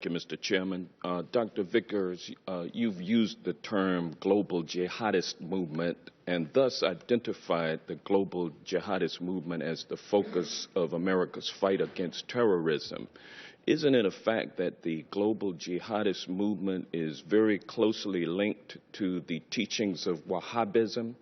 Thank you, Mr. Chairman. Dr. Vickers, you've used the term global jihadist movement and thus identified the global jihadist movement as the focus of America's fight against terrorism. Isn't it a fact that the global jihadist movement is very closely linked to the teachings of Wahhabism?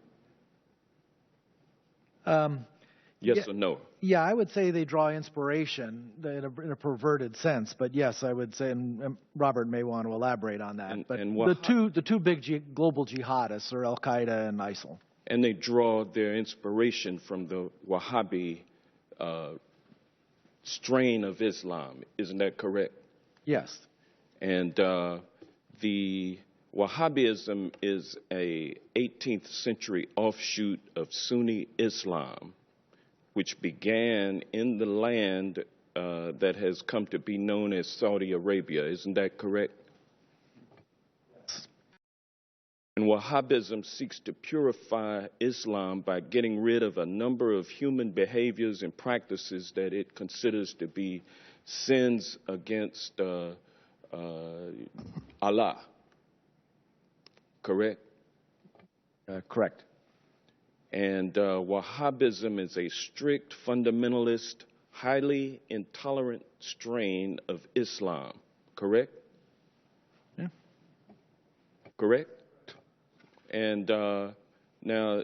Yes or no? Yeah, I would say they draw inspiration in a perverted sense, but yes, I would say, and Robert may want to elaborate on that. The two big global jihadists are Al Qaeda and ISIL. And they draw their inspiration from the Wahhabi strain of Islam, isn't that correct? Yes. And the Wahhabism is a 18th century offshoot of Sunni Islam, which began in the land that has come to be known as Saudi Arabia. Isn't that correct? And Wahhabism seeks to purify Islam by getting rid of a number of human behaviors and practices that it considers to be sins against Allah. Correct? Correct. And Wahhabism is a strict, fundamentalist, highly intolerant strain of Islam. Correct? Yeah. Correct? And now,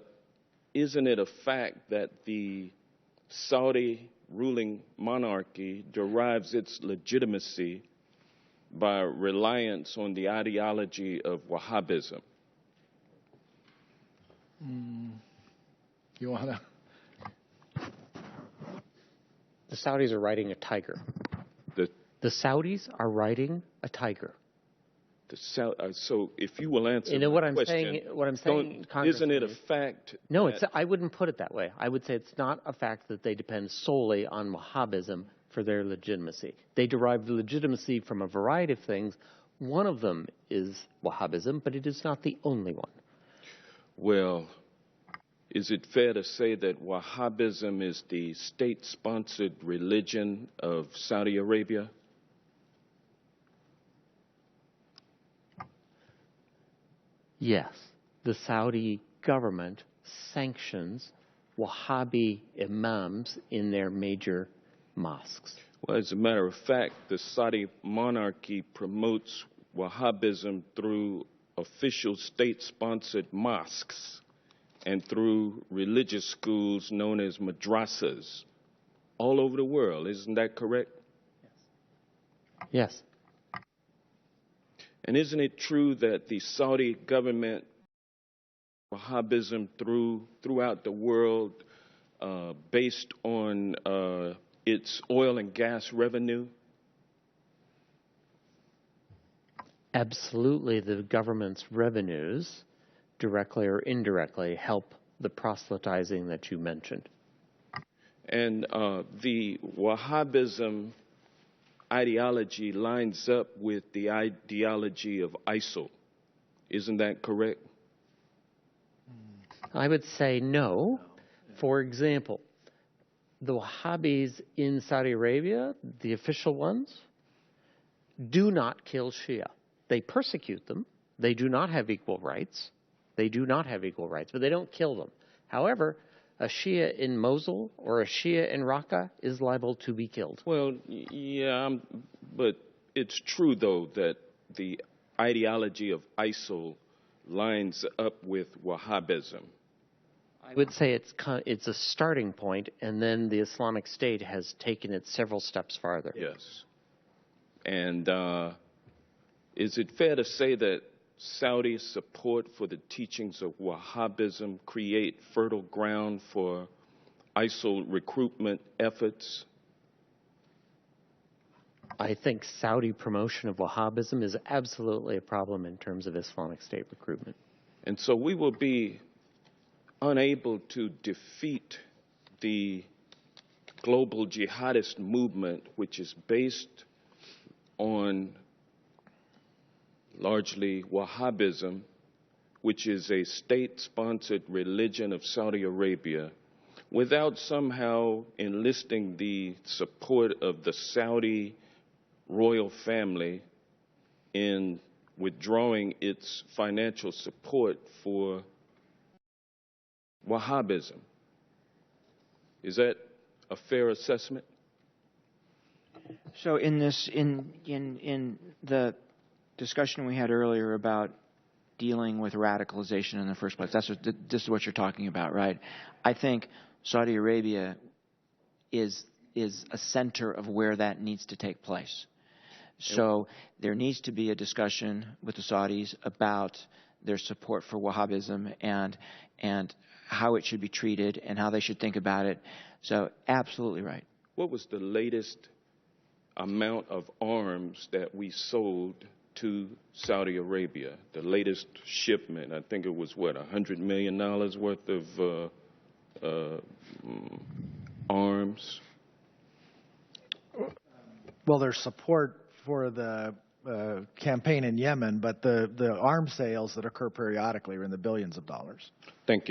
isn't it a fact that the Saudi ruling monarchy derives its legitimacy by reliance on the ideology of Wahhabism? You want to? The Saudis are riding a tiger. The Saudis are riding a tiger. So if you will answer what my I'm question, saying, isn't it a fact? No, I wouldn't put it that way. I would say it's not a fact that they depend solely on Wahhabism for their legitimacy. They derive legitimacy from a variety of things. One of them is Wahhabism, but it is not the only one. Well, is it fair to say that Wahhabism is the state-sponsored religion of Saudi Arabia? Yes, the Saudi government sanctions Wahhabi imams in their major mosques. Well, as a matter of fact, the Saudi monarchy promotes Wahhabism through official state-sponsored mosques and through religious schools known as madrasas all over the world. Isn't that correct? Yes. And isn't it true that the Saudi government, Wahhabism throughout the world, based on its oil and gas revenue? Absolutely, the government's revenues, directly or indirectly, help the proselytizing that you mentioned. And the Wahhabism ideology lines up with the ideology of ISIL. Isn't that correct? I would say no. For example, the Wahhabis in Saudi Arabia, the official ones, do not kill Shia. They persecute them. They do not have equal rights. They do not have equal rights, but they don't kill them. However, a Shia in Mosul or a Shia in Raqqa is liable to be killed. Well, yeah, but it's true, though, that the ideology of ISIL lines up with Wahhabism. I would say it's a starting point, and then the Islamic State has taken it several steps farther. Yes. And is it fair to say that Saudi support for the teachings of Wahhabism create fertile ground for ISIL recruitment efforts? I think Saudi promotion of Wahhabism is absolutely a problem in terms of Islamic State recruitment. And so we will be unable to defeat the global jihadist movement, which is based on largely Wahhabism, which is a state-sponsored religion of Saudi Arabia, without somehow enlisting the support of the Saudi royal family in withdrawing its financial support for Wahhabism. Is that a fair assessment? So in the discussion we had earlier about dealing with radicalization in the first place, this is what you're talking about, right? I think Saudi Arabia is a center of where that needs to take place. So there needs to be a discussion with the Saudis about their support for Wahhabism and how it should be treated and how they should think about it. So absolutely right. What was the latest amount of arms that we sold to Saudi Arabia? The latest shipment, I think it was, what, $100 million worth of arms? Well, there's support for the campaign in Yemen, but the arms sales that occur periodically are in the billions of dollars. Thank you.